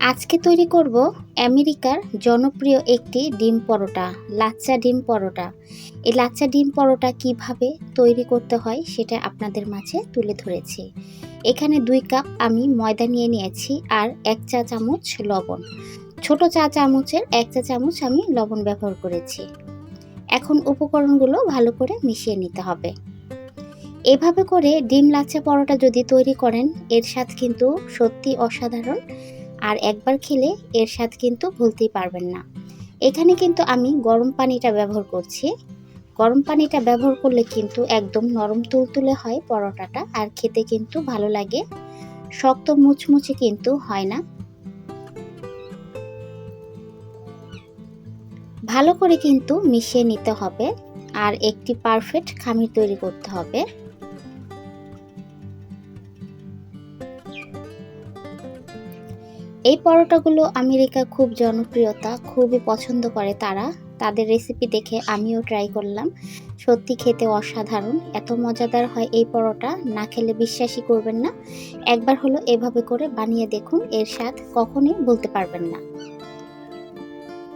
আজকে তৈরি করব আমেরিকার জনপ্রিয় একটি ডিম পরোটা, লাচ্চা ডিম পরোটা। এই লাচ্চা ডিম পরোটা কিভাবে তৈরি করতে হয় সেটা আপনাদের মাঝে তুলে ধরেছি। এখানে 2 কাপ আমি ময়দা নিয়ে নিয়েছি আর 1 চা চামচ লবণ। ছোট চা চামচের 1 চা চামচ আমি লবণ ব্যবহার করেছি। এখন উপকরণগুলো ভালো করে মিশিয়ে নিতে হবে। এভাবে করে ডিম লাচ্চা পরোটা যদি তৈরি করেন, এর স্বাদ কিন্তু সত্যি অসাধারণ। আর একবার খেলে এর স্বাদ কিন্তু ভুলতেই পারবেন না। এখানে কিন্তু আমি গরম পানিটা ব্যবহার করছি। গরম পানিটা ব্যবহার করলে কিন্তু একদম নরম তুলতুলে হয় পরোটাটা, আর খেতে কিন্তু ভালো লাগে। শক্ত মুচমুচে কিন্তু হয় না। ভালো করে কিন্তু মিশিয়ে নিতে হবে আর একটি পারফেক্ট খামির তৈরি করতে হবে। এই পরোটাগুলো আমেরিকায় খুব জনপ্রিয়তা, খুবই পছন্দ করে তারা। তাদের রেসিপি দেখে আমিও ট্রাই করলাম। সত্যি খেতে অসাধারণ, এত মজাদার হয় এই পরোটা, না খেলে বিশ্বাসই করবেন না। একবার হলো এভাবে করে বানিয়ে দেখুন, এর স্বাদ কখনোই বলতে পারবেন না।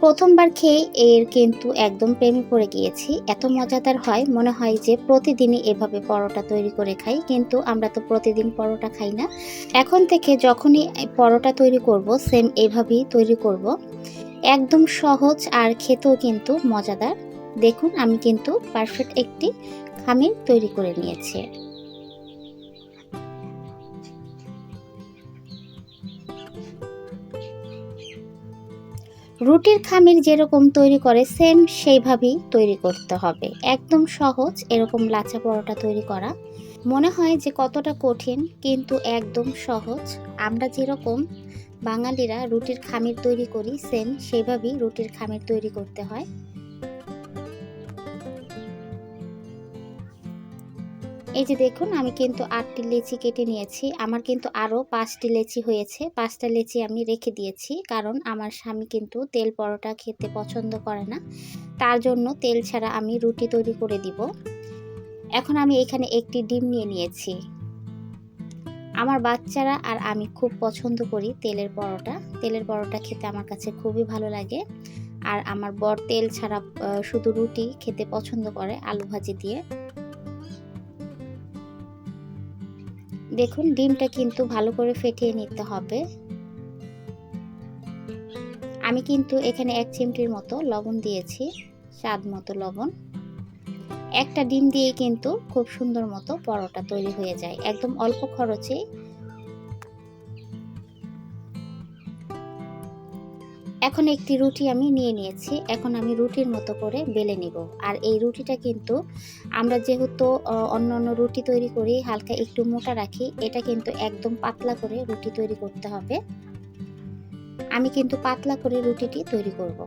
প্রথমবার খেয়ে এর কিন্তু একদম প্রেমে পড়ে গিয়েছি। এত মজাদার হয়, মনে হয় যে প্রতিদিনই এভাবে পরোটা তৈরি করে খাই, কিন্তু আমরা তো প্রতিদিন পরোটা খাই না। এখন থেকে যখনই পরোটা তৈরি করব, সেম এভাবেই তৈরি করব। একদম সহজ আর খেতেও কিন্তু মজাদার। দেখুন আমি কিন্তু পারফেক্ট একটি খামির তৈরি করে নিয়েছি। রুটির খামির যেরকম তৈরি করে সেম সেইভাবেই তৈরি করতে হবে। একদম সহজ এরকম লাচ্ছা পরোটা তৈরি করা। মনে হয় যে কতটা কঠিন, কিন্তু একদম সহজ। আমরা যেরকম বাঙালিরা রুটির খামির তৈরি করি, সেম সেভাবেই রুটির খামির তৈরি করতে হয়। এই যে দেখুন আমি কিন্তু 8টি লেচি কেটে নিয়েছি। আমার কিন্তু আরও 5টি লেচি হয়েছে। 5টা লেচি আমি রেখে দিয়েছি, কারণ আমার স্বামী কিন্তু তেল পরোটা খেতে পছন্দ করে না। তার জন্য তেল ছাড়া আমি রুটি তৈরি করে দিব। এখন আমি এখানে একটি ডিম নিয়ে নিয়েছি। আমার বাচ্চারা আর আমি খুব পছন্দ করি তেলের পরোটা। তেলের পরোটা খেতে আমার কাছে খুবই ভালো লাগে। আর আমার বর তেল ছাড়া শুধু রুটি খেতে পছন্দ করে আলু ভাজি দিয়ে। দেখুন ডিমটা কিন্তু ভালো করে ফেটিয়ে নিতে হবে। আমি কিন্তু এখানে 1 চিমটির মতো লবণ দিয়েছি, স্বাদ মতো লবণ। একটা ডিম দিয়ে কিন্তু খুব সুন্দর মতো পরোটা তৈরি হয়ে যায়, একদম অল্প খরচে। এখন একটি রুটি আমি নিয়ে নিয়েছি। এখন আমি রুটির মতো করে বেলে নিব। আর এই রুটিটা কিন্তু আমরা যেহেতু অন্যান্য রুটি তৈরি করি হালকা একটু মোটা রাখি, এটা কিন্তু একদম পাতলা করে রুটি তৈরি করতে হবে। আমি কিন্তু পাতলা করে রুটিটি তৈরি করব।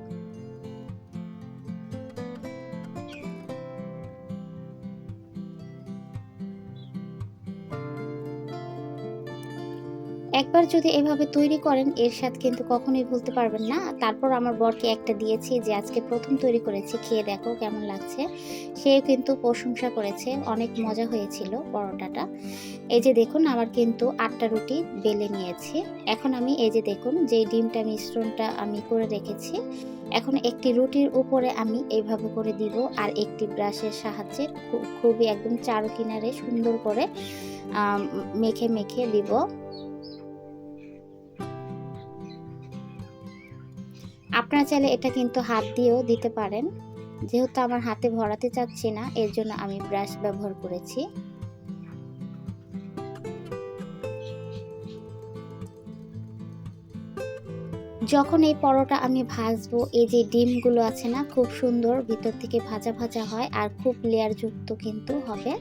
একবার যদি এভাবে তৈরি করেন, এর স্বাদ কিন্তু কখনোই ভুলতে পারবেন না। তারপর আমার বরকে একটা দিয়েছি যে আজকে প্রথম তৈরি করেছি, খেয়ে দেখো কেমন লাগছে। সে কিন্তু প্রশংসা করেছে, অনেক মজা হয়েছিল পরোটাটা। এই যে দেখুন আমার কিন্তু 8টা রুটি বেলে নিয়েছি। এখন আমি এই যে দেখুন যে ডিমটা মিশ্রণটা আমি করে রেখেছি, এখন একটি রুটির উপরে আমি এইভাবে করে দিব আর একটি ব্রাশের সাহায্যে খুবই একদম চারু কিনারে সুন্দর করে মেখে মেখে দিব। আপনারা চাইলে এটা কিন্তু হাত দিয়েও দিতে পারেন। যেহেতু আমার হাতে ভরাতে চাচ্ছি না, এর জন্য আমি ব্রাশ ব্যবহার করেছি। যখন এই পরোটা আমি ভাজবো, এই যে ডিমগুলো আছে না, খুব সুন্দর ভিতর থেকে ভাজা ভাজা হয় আর খুব লেয়ার যুক্ত কিন্তু হবে।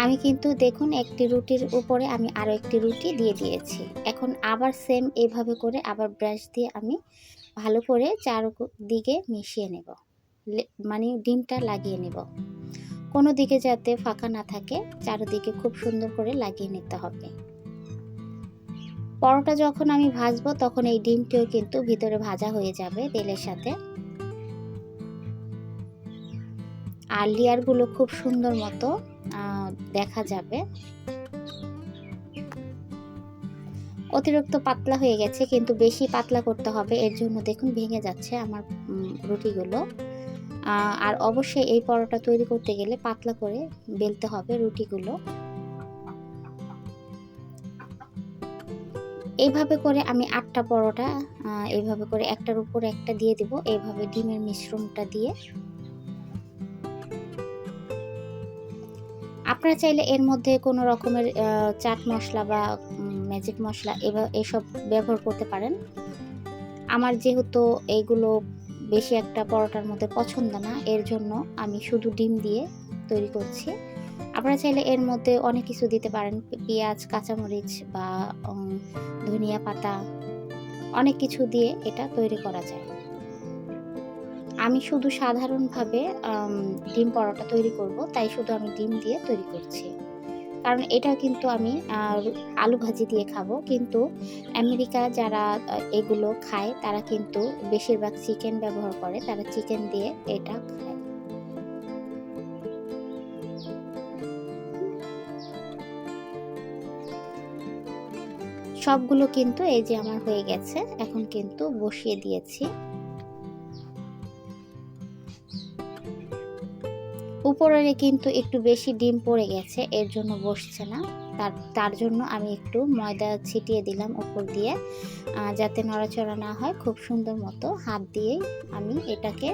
আমি কিন্তু দেখুন একটি রুটির উপরে আমি আরো একটি রুটি দিয়ে দিয়েছি। এখন আবার সেম এভাবে করে আবার ব্রাশ দিয়ে আমি ভালো করে চারদিকে মিশিয়ে নেব, মানে ডিমটা লাগিয়ে নেব। কোনো দিকে যাতে ফাঁকা না থাকে, চারিদিকে খুব সুন্দর করে লাগিয়ে নিতে হবে। পরোটা যখন আমি ভাজবো তখন এই ডিমটিও কিন্তু ভিতরে ভাজা হয়ে যাবে তেলের সাথে, আর লেয়ারগুলো খুব সুন্দর মতো দেখা যাবে। অতিরিক্ত পাতলা হয়ে গেছে, কিন্তু বেশি পাতলা করতে হবে, এর জন্য দেখুন ভেঙে যাচ্ছে আমার রুটিগুলো। আর অবশ্যই এই পরোটা তৈরি করতে গেলে পাতলা করে বেলতে হবে রুটিগুলো। এইভাবে করে আমি 8টা পরোটা এইভাবে করে একটার উপর একটা দিয়ে দিব, এইভাবে ডিমের মিশ্রণটা দিয়ে। আপনারা চাইলে এর মধ্যে কোনো রকমের চাট মশলা বা ম্যাজিক মশলা এসব ব্যবহার করতে পারেন। আমার যেহেতু এইগুলো বেশি একটা পরোটার মধ্যে পছন্দ না, এর জন্য আমি শুধু ডিম দিয়ে তৈরি করছি। আপনারা চাইলে এর মধ্যে অনেক কিছু দিতে পারেন, পেঁয়াজ, কাঁচামরিচ বা ধনিয়া পাতা, অনেক কিছু দিয়ে এটা তৈরি করা যায়। আমি শুধু সাধারণভাবে ডিম পরোটা তৈরি করব, তাই শুধু আমি ডিম দিয়ে তৈরি করছি। কারণ এটা কিন্তু আমি আলু ভাজি দিয়ে খাবো, কিন্তু আমেরিকা যারা এগুলো খায় তারা কিন্তু বেশিরভাগ চিকেন ব্যবহার করে, তারা চিকেন দিয়ে এটা খায়। সবগুলো কিন্তু এই যে আমার হয়ে গেছে, এখন কিন্তু বসিয়ে দিয়েছি। উপরে কিন্তু একটু বেশি ডিম পড়ে গেছে, এর জন্য বসছে না। তার জন্য আমি একটু ময়দা ছিটিয়ে দিলাম উপর দিয়ে, যাতে নড়াচড়া না হয়। খুব সুন্দর মতো হাত দিয়েই আমি এটাকে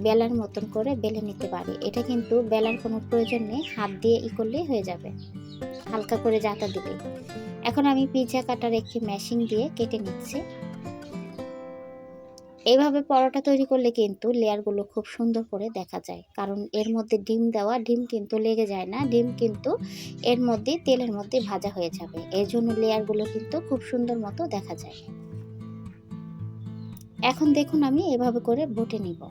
বেলার মতন করে বেলে নিতে পারি। এটা কিন্তু বেলার কোনো প্রয়োজন নেই, হাত দিয়ে করলেই হয়ে যাবে, হালকা করে জাতা দিলে। এখন আমি পিৎজা কাটার একটি মেশিন দিয়ে কেটে নিচ্ছি। এইভাবে পরোটা তৈরি করলে কিন্তু লেয়ারগুলো খুব সুন্দর করে দেখা যায়, কারণ এর মধ্যে ডিম দেওয়া, ডিম কিন্তু লেগে যায় না, ডিম কিন্তু এর মধ্যে তেলের মধ্যে ভাজা হয়ে যাবে, এর জন্য লেয়ারগুলো কিন্তু খুব সুন্দর মতো দেখা যায়। এখন দেখুন আমি এভাবে করে বটে নিব।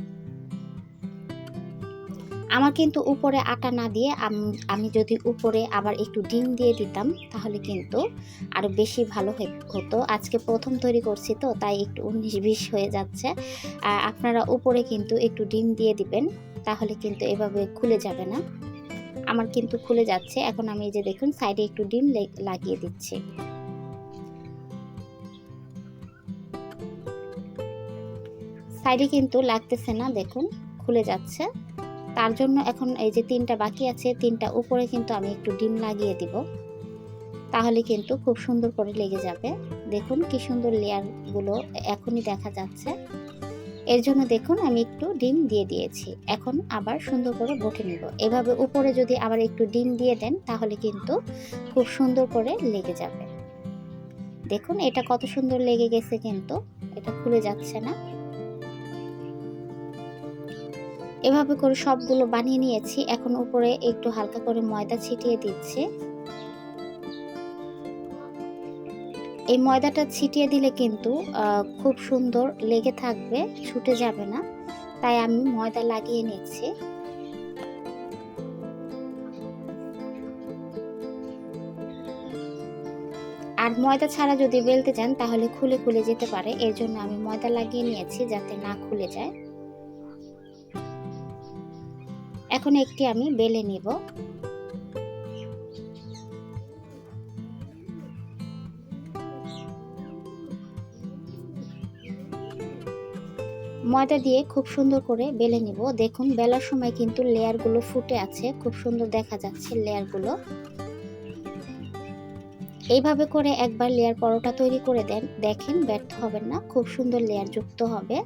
আমার কিন্তু উপরে আটা না দিয়ে আমি যদি উপরে আবার একটু ডিম দিয়ে দিতাম তাহলে কিন্তু আরও বেশি ভালো হতো। আজকে প্রথম তৈরি করছি তো, তাই একটু 19-20 হয়ে যাচ্ছে। আপনারা উপরে কিন্তু একটু ডিম দিয়ে দিবেন, তাহলে কিন্তু এভাবে খুলে যাবে না। আমার কিন্তু খুলে যাচ্ছে। এখন আমি এই যে দেখুন সাইডে একটু ডিম লাগিয়ে দিচ্ছি। সাইডে কিন্তু লাগতেছে না, দেখুন খুলে যাচ্ছে। তার জন্য এখন এই যে 3টা বাকি আছে, 3টা উপরে কিন্তু আমি একটু ডিম লাগিয়ে দিব, তাহলে কিন্তু খুব সুন্দর করে লেগে যাবে। দেখুন কি সুন্দর লেয়ারগুলো এখনই দেখা যাচ্ছে। এর জন্য দেখুন আমি একটু ডিম দিয়ে দিয়েছি। এখন আবার সুন্দর করে বটে নিব। এভাবে উপরে যদি আবার একটু ডিম দিয়ে দেন তাহলে কিন্তু খুব সুন্দর করে লেগে যাবে। দেখুন এটা কত সুন্দর লেগে গেছে, কিন্তু এটা খুলে যাচ্ছে না। এভাবে করে সবগুলো বানিয়ে নিয়েছি। এখন উপরে একটু হালকা করে ময়দা ছিটিয়ে দিচ্ছি। এই ময়দাটা ছিটিয়ে দিলে কিন্তু খুব সুন্দর লেগে থাকবে, ছুটে যাবে না, তাই আমি ময়দা লাগিয়ে নিচ্ছি। আর ময়দা ছাড়া যদি বেলতে যান তাহলে খুলে খুলে যেতে পারে, এর জন্য আমি ময়দা লাগিয়ে নিয়েছি যাতে না খুলে যায়। এখন একটি আমি বেলে নিব। ময়দা দিয়ে খুব সুন্দর করে বেলে নিব। দেখুন বেলার সময় কিন্তু লেয়ারগুলো ফুটে আছে, খুব সুন্দর দেখা যাচ্ছে লেয়ারগুলো। এইভাবে করে একবার লেয়ার পরোটা তৈরি করে দেন, দেখেন ব্যর্থ হবেন না, খুব সুন্দর লেয়ার যুক্ত হবে।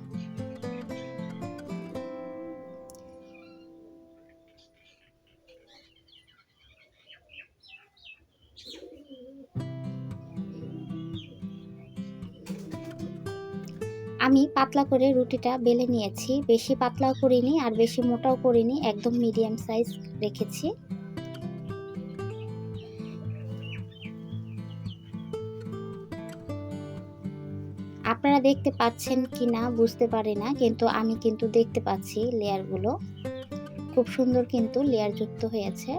আমি পাতলা করে রুটিটা বেলে নিয়েছি, বেশি পাতলাও করিনি আর বেশি মোটাও করিনি, একদম মিডিয়াম সাইজ রেখেছি। আপনারা দেখতে পাচ্ছেন কি না বুঝতে পারি না, কিন্তু আমি কিন্তু দেখতে পাচ্ছি লেয়ারগুলো খুব সুন্দর কিন্তু লেয়ার যুক্ত হয়েছে।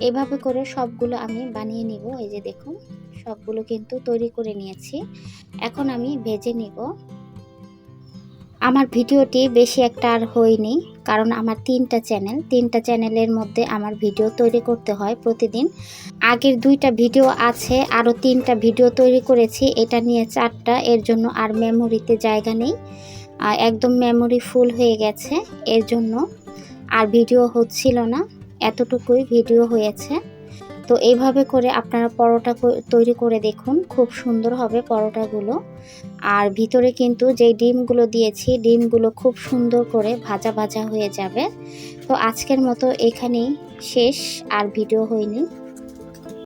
এভাবে করে সবগুলো আমি বানিয়ে নিব। এই যে দেখুন সবগুলো কিন্তু তৈরি করে নিয়েছি, এখন আমি ভেজে নিব। আমার ভিডিওটি বেশি একটা আর হয়নি, কারণ আমার 3টা চ্যানেল, 3টা চ্যানেলের মধ্যে আমার ভিডিও তৈরি করতে হয় প্রতিদিন। আগের 2টা ভিডিও আছে, আরও 3টা ভিডিও তৈরি করেছি, এটা নিয়ে 4টা, এর জন্য আর মেমোরিতে জায়গা নেই। একদম মেমোরি ফুল হয়ে গেছে, এর জন্য আর ভিডিও হচ্ছিল না, এতটুকুই ভিডিও হয়েছে। তো এইভাবে করে আপনারা পরোটা তৈরি করে দেখুন, খুব সুন্দর হবে পরোটাগুলো। আর ভিতরে কিন্তু যেই ডিমগুলো দিয়েছি, ডিমগুলো খুব সুন্দর করে ভাজা ভাজা হয়ে যাবে। তো আজকের মতো এখানেই শেষ, আর ভিডিও হয়নি।